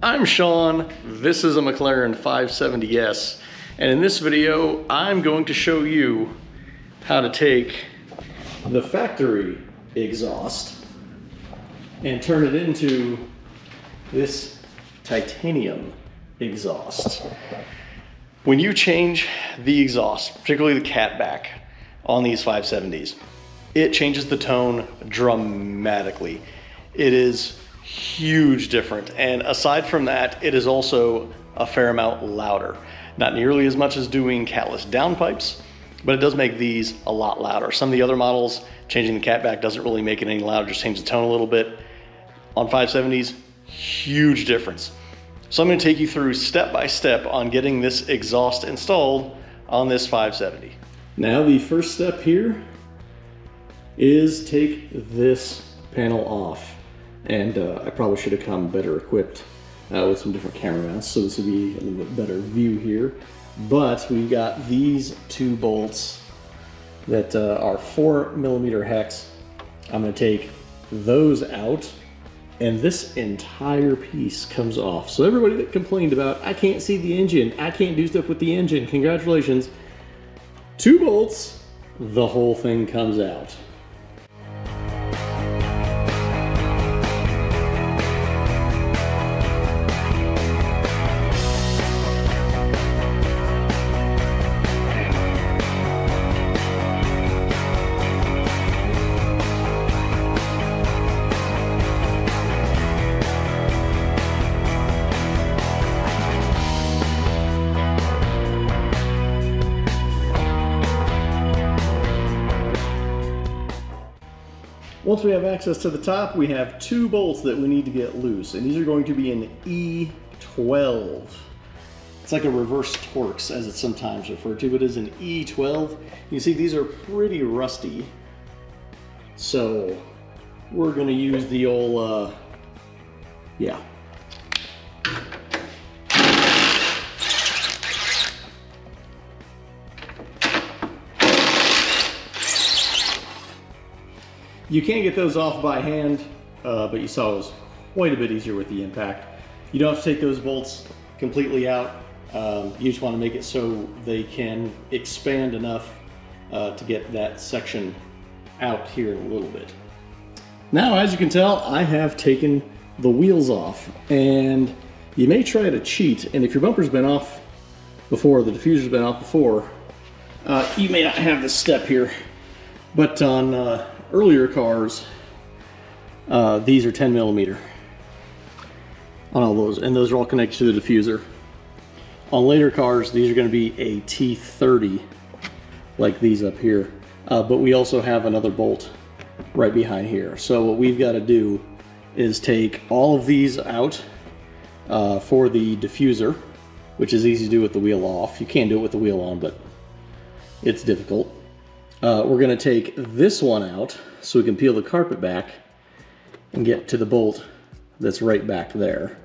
I'm Sean, this is a McLaren 570S, and in this video I'm going to show you how to take the factory exhaust and turn it into this titanium exhaust. When you change the exhaust, particularly the catback on these 570s, it changes the tone dramatically. It is huge different, and aside from that, it is also a fair amount louder. Not nearly as much as doing catless downpipes, but it does make these a lot louder. Some of the other models, changing the catback doesn't really make it any louder, just change the tone a little bit. On 570s, huge difference. So I'm going to take you through step by step on getting this exhaust installed on this 570. Now the first step here is take this panel off. And I probably should have come better equipped with some different camera mounts, so this would be a little bit better view here. But we've got these two bolts that are 4mm hex. I'm going to take those out, and this entire piece comes off. So everybody that complained about, I can't see the engine, I can't do stuff with the engine, congratulations. 2 bolts, the whole thing comes out. Once we have access to the top, we have 2 bolts that we need to get loose, and these are going to be an E12. It's like a reverse Torx, as it's sometimes referred to, but it is an E12. You see these are pretty rusty, so we're going to use the old, yeah. You can get those off by hand, but you saw it was quite a bit easier with the impact. You don't have to take those bolts completely out. You just want to make it so they can expand enough to get that section out here in a little bit. Now, as you can tell, I have taken the wheels off, and you may try to cheat, and if your bumper's been off before, the diffuser's been off before, you may not have this step here, but on earlier cars, these are 10mm on all those, and those are all connected to the diffuser. On later cars, these are going to be a T30, like these up here, but we also have another bolt right behind here. So what we've got to do is take all of these out for the diffuser, which is easy to do with the wheel off. You can do it with the wheel on, but it's difficult. We're going to take this one out so we can peel the carpet back and get to the bolt that's right back there.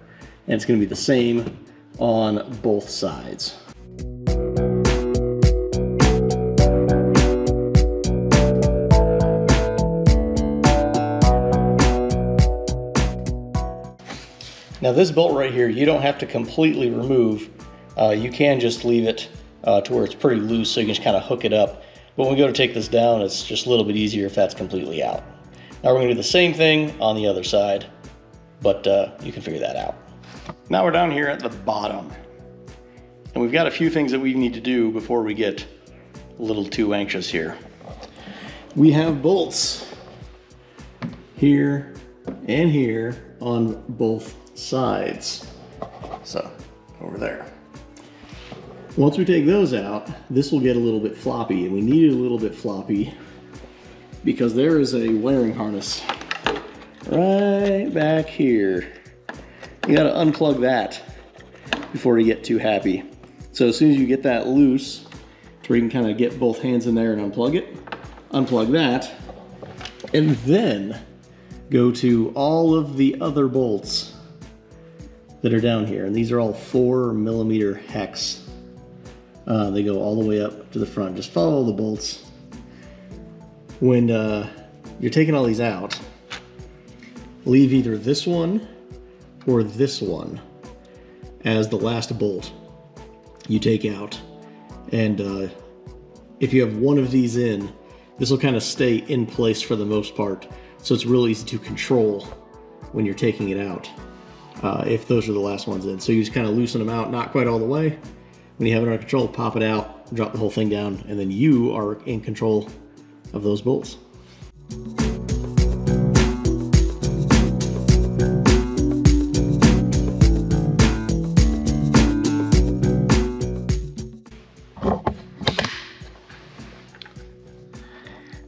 And it's going to be the same on both sides. Now this bolt right here, you don't have to completely remove. You can just leave it to where it's pretty loose, so you can just kind of hook it up. But when we go to take this down, it's just a little bit easier if that's completely out. Now we're going to do the same thing on the other side, but you can figure that out. Now we're down here at the bottom, and we've got a few things that we need to do before we get a little too anxious here. We have bolts here and here on both sides. So, over there. Once we take those out, this will get a little bit floppy, and we need it a little bit floppy because there is a wiring harness right back here. You gotta unplug that before you get too happy. So as soon as you get that loose, to where you can kind of get both hands in there and unplug it, unplug that, and then go to all of the other bolts that are down here. And these are all 4mm hex. They go all the way up to the front. Just follow the bolts. When you're taking all these out, leave either this one or this one as the last bolt you take out. And if you have one of these in, this will kind of stay in place for the most part. So it's real easy to control when you're taking it out, if those are the last ones in. So you just kind of loosen them out, not quite all the way. When you have it under control, pop it out, drop the whole thing down, and then you are in control of those bolts.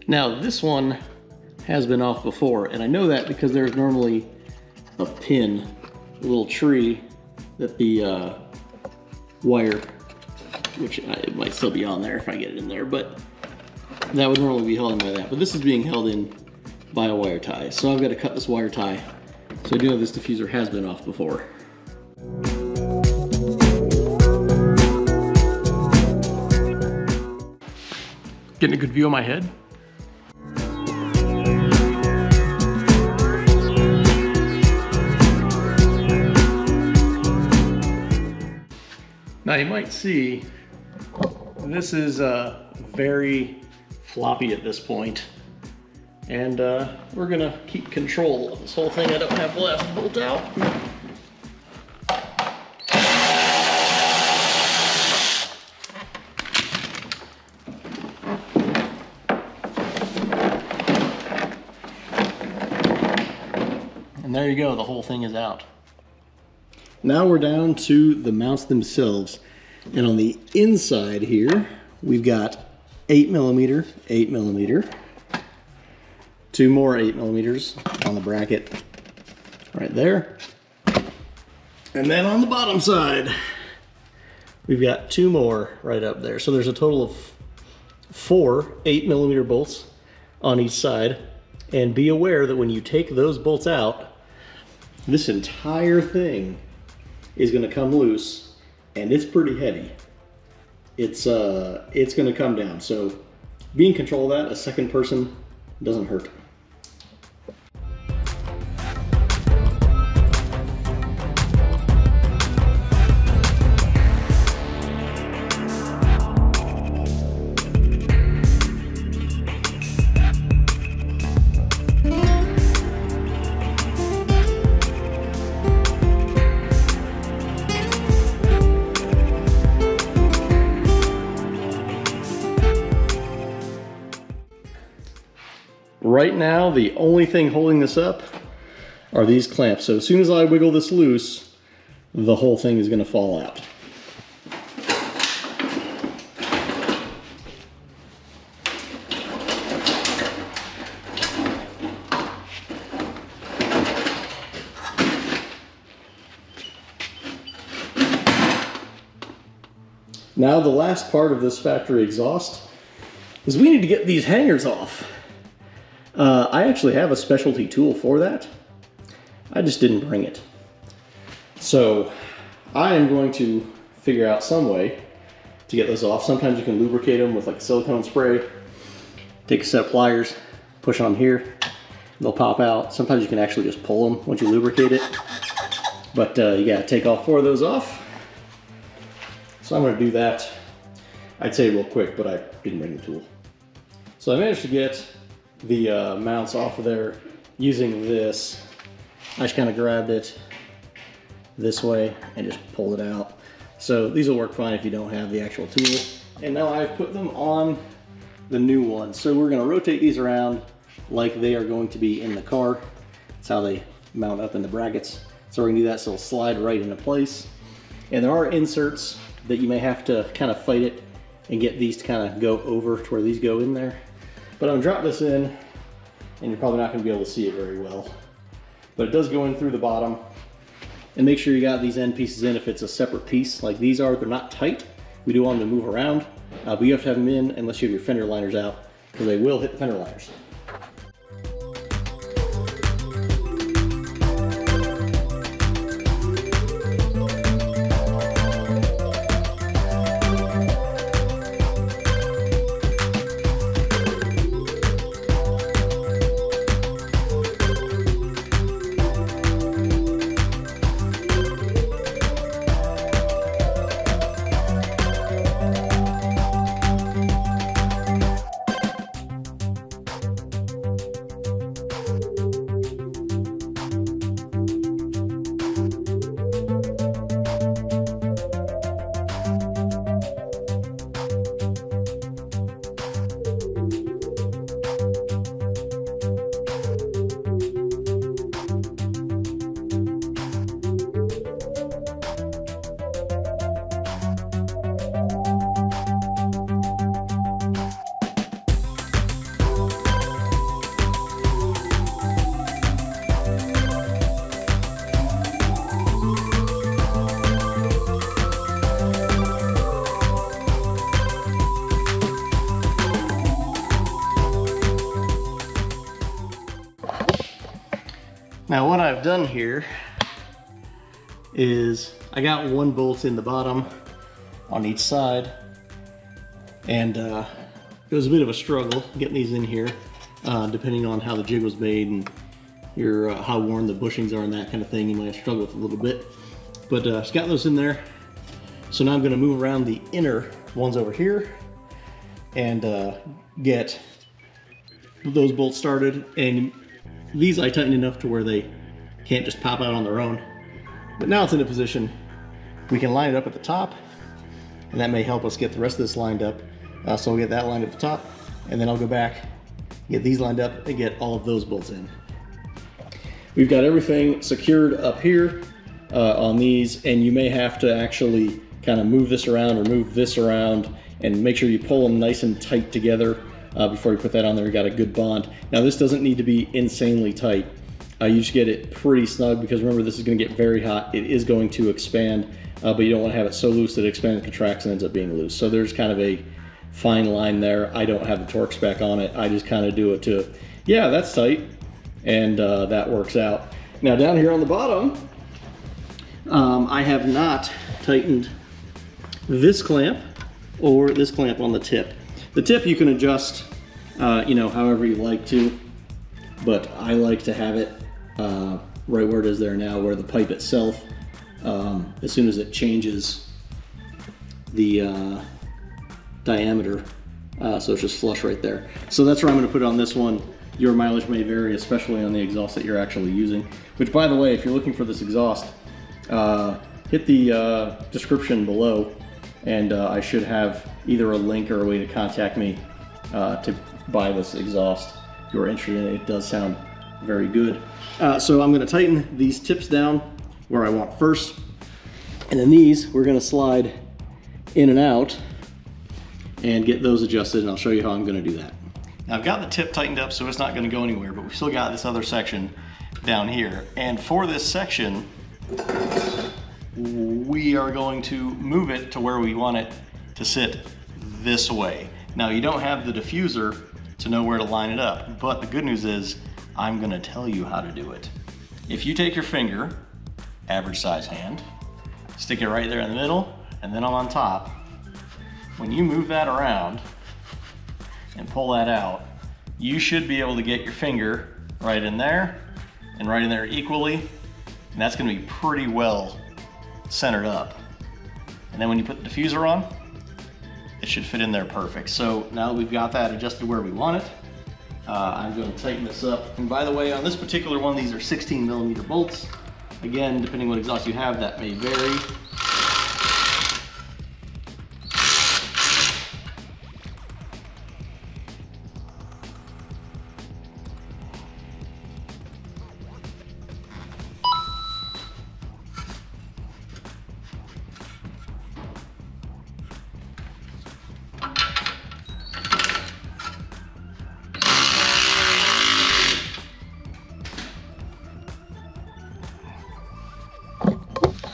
Now this one has been off before, and I know that because there's normally a pin, a little tree that the wire, which it might still be on there if I get it in there, but that would normally be held in by that. But this is being held in by a wire tie. So I've got to cut this wire tie. So I do know this diffuser has been off before. Getting a good view of my head? Now you might see this is very floppy at this point, and we're gonna keep control of this whole thing. I don't have the last bolt out. And there you go, the whole thing is out. Now we're down to the mounts themselves. And on the inside here, we've got 8mm, 8mm, two more 8mm on the bracket right there. And then on the bottom side, we've got two more right up there. So there's a total of 4 8mm bolts on each side. And be aware that when you take those bolts out, this entire thing is going to come loose, and it's pretty heavy. It's going to come down. So being in control of that, a second person, doesn't hurt. Right now, the only thing holding this up are these clamps. So as soon as I wiggle this loose, the whole thing is going to fall out. Now the last part of this factory exhaust is we need to get these hangers off. I actually have a specialty tool for that. I just didn't bring it. So I am going to figure out some way to get those off. Sometimes you can lubricate them with like a silicone spray. Take a set of pliers, push on here, they'll pop out. Sometimes you can actually just pull them once you lubricate it. But you gotta take all 4 of those off. So I'm gonna do that, I'd say real quick, but I didn't bring the tool. So I managed to get the mounts off of there using this. I just kind of grabbed it this way and just pulled it out. So these will work fine if you don't have the actual tool. And now I've put them on the new one. So we're gonna rotate these around like they are going to be in the car. That's how they mount up in the brackets. So we're gonna do that so it'll slide right into place. And there are inserts that you may have to kind of fight it and get these to kind of go over to where these go in there. But I'm gonna drop this in, and you're probably not gonna be able to see it very well. But it does go in through the bottom. And make sure you got these end pieces in if it's a separate piece. Like these are, they're not tight. We do want them to move around, but you have to have them in unless you have your fender liners out, because they will hit the fender liners. Now what I've done here is I got one bolt in the bottom on each side, and it was a bit of a struggle getting these in here, depending on how the jig was made and your how worn the bushings are and that kind of thing. You might struggle with a little bit, but just got those in there. So now I'm going to move around the inner ones over here and get those bolts started. And these I tightened enough to where they can't just pop out on their own. But now it's in a position we can line it up at the top, and that may help us get the rest of this lined up. So we'll get that lined up at the top, and then I'll go back, get these lined up, and get all of those bolts in. We've got everything secured up here on these, and you may have to actually kind of move this around or move this around and make sure you pull them nice and tight together before you put that on there. You got a good bond. Now this doesn't need to be insanely tight. You just get it pretty snug, because remember, this is going to get very hot. It is going to expand, but you don't want to have it so loose that it expands, contracts, and ends up being loose. So there's kind of a fine line there. I don't have the torque spec on it. I just kind of do it to, yeah, that's tight, and that works out. Now down here on the bottom, I have not tightened this clamp or this clamp on the tip. The tip you can adjust, you know, however you like to, but I like to have it right where it is there now, where the pipe itself, as soon as it changes the diameter, so it's just flush right there. So that's where I'm going to put it on this one. Your mileage may vary, especially on the exhaust that you're actually using, which, by the way, if you're looking for this exhaust, hit the description below, and I should have either a link or a way to contact me to buy this exhaust if you're interested in it. It does sound very good. So I'm going to tighten these tips down where I want first, and then these we're going to slide in and out and get those adjusted, and I'll show you how I'm going to do that. Now I've got the tip tightened up so it's not going to go anywhere, but we've still got this other section down here, and for this section we are going to move it to where we want it to sit this way. Now you don't have the diffuser to know where to line it up, but the good news is I'm going to tell you how to do it. If you take your finger, average size hand, stick it right there in the middle, and then on top, when you move that around and pull that out, you should be able to get your finger right in there and right in there equally, and that's going to be pretty well centered up. And then when you put the diffuser on, it should fit in there perfect. So now that we've got that adjusted where we want it, I'm going to tighten this up. And by the way, on this particular one, these are 16mm bolts. Again, depending what exhaust you have, that may vary.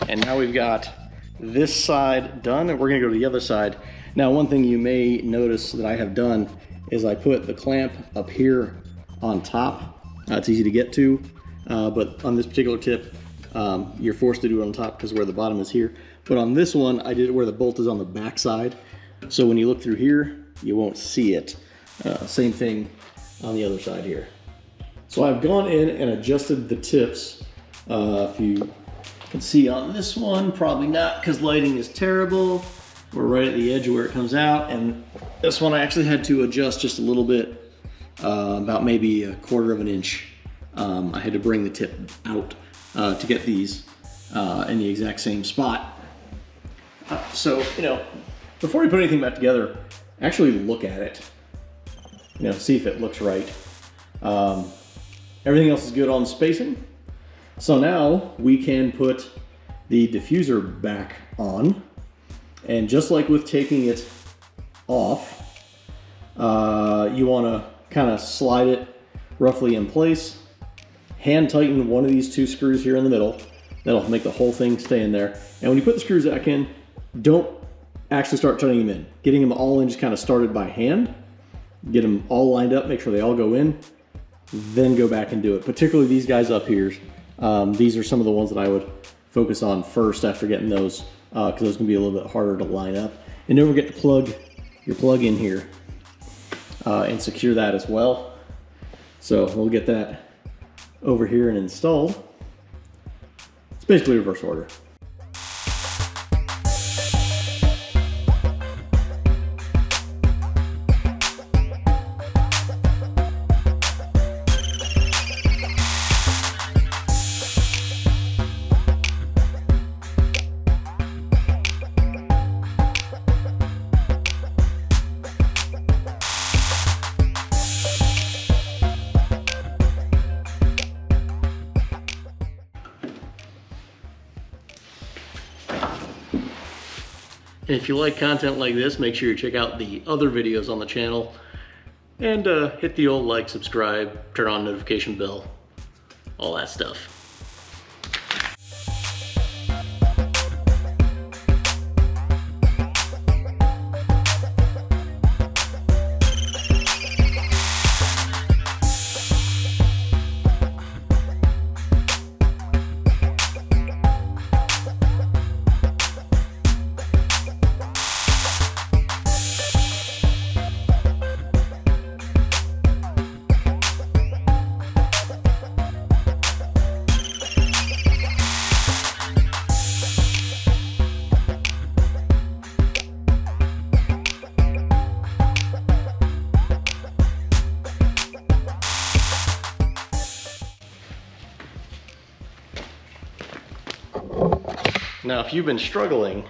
And now we've got this side done, and we're gonna go to the other side. Now, one thing you may notice that I have done is I put the clamp up here on top. It's easy to get to, but on this particular tip, you're forced to do it on top because where the bottom is here. But on this one, I did it where the bolt is on the back side. So when you look through here, you won't see it. Same thing on the other side here. So I've gone in and adjusted the tips. If you can see on this one, probably not because lighting is terrible. We're right at the edge of where it comes out, and this one I actually had to adjust just a little bit, about maybe 1/4 of an inch. I had to bring the tip out to get these in the exact same spot. So, you know, before you put anything back together, actually look at it. You know, see if it looks right. Everything else is good on spacing. So now we can put the diffuser back on, and just like with taking it off, you want to kind of slide it roughly in place, hand tighten one of these 2 screws here in the middle. That'll make the whole thing stay in there. And when you put the screws back in, don't actually start turning them in. Getting them all in just kind of started by hand. Get them all lined up, make sure they all go in. then go back and do it. Particularly these guys up here. These are some of the ones that I would focus on first after getting those, because those can be a little bit harder to line up. And don't forget to plug your plug in here and secure that as well. So we'll get that over here and installed. It's basically reverse order. If you like content like this, make sure you check out the other videos on the channel and hit the old like, subscribe, turn on notification bell, all that stuff. Now, if you've been struggling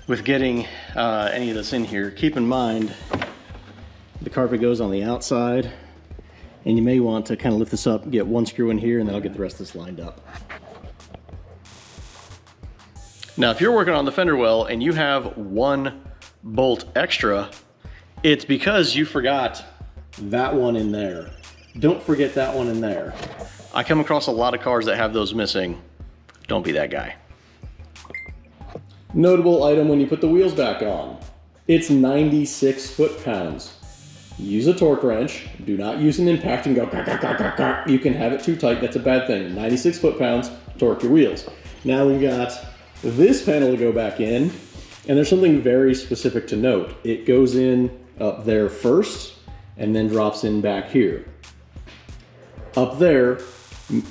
with getting any of this in here, keep in mind the carpet goes on the outside, and you may want to kind of lift this up, get one screw in here, and then I'll get the rest of this lined up. Now, if you're working on the fender well and you have one bolt extra, it's because you forgot that one in there. Don't forget that one in there. I come across a lot of cars that have those missing. Don't be that guy. Notable item when you put the wheels back on. It's 96 foot-pounds. Use a torque wrench. Do not use an impact and go ka, ka, ka, ka, ka. You can have it too tight. That's a bad thing. 96 foot-pounds, torque your wheels. Now we've got this panel to go back in, and there's something very specific to note. It goes in up there first and then drops in back here. Up there,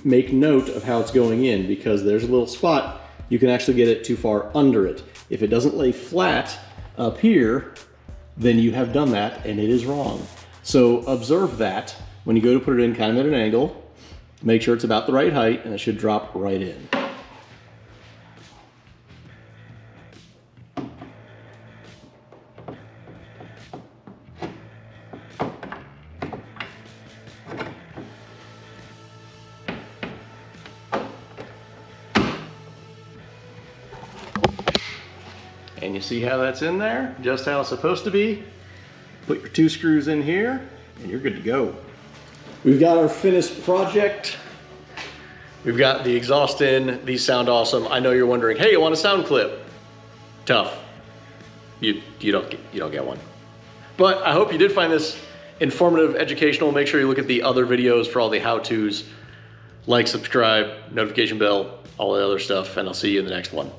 make note of how it's going in, because there's a little spot you can actually get it too far under it. If it doesn't lay flat up here, then you have done that and it is wrong. So observe that when you go to put it in kind of at an angle, make sure it's about the right height and it should drop right in. And you see how that's in there, just how it's supposed to be. Put your two screws in here and you're good to go. We've got our finished project. We've got the exhaust in. These sound awesome. I know you're wondering, hey, you want a sound clip? Tough. You don't get one. But I hope you did find this informative, educational. Make sure you look at the other videos for all the how-tos. Like, subscribe, notification bell, all the other stuff, and I'll see you in the next one.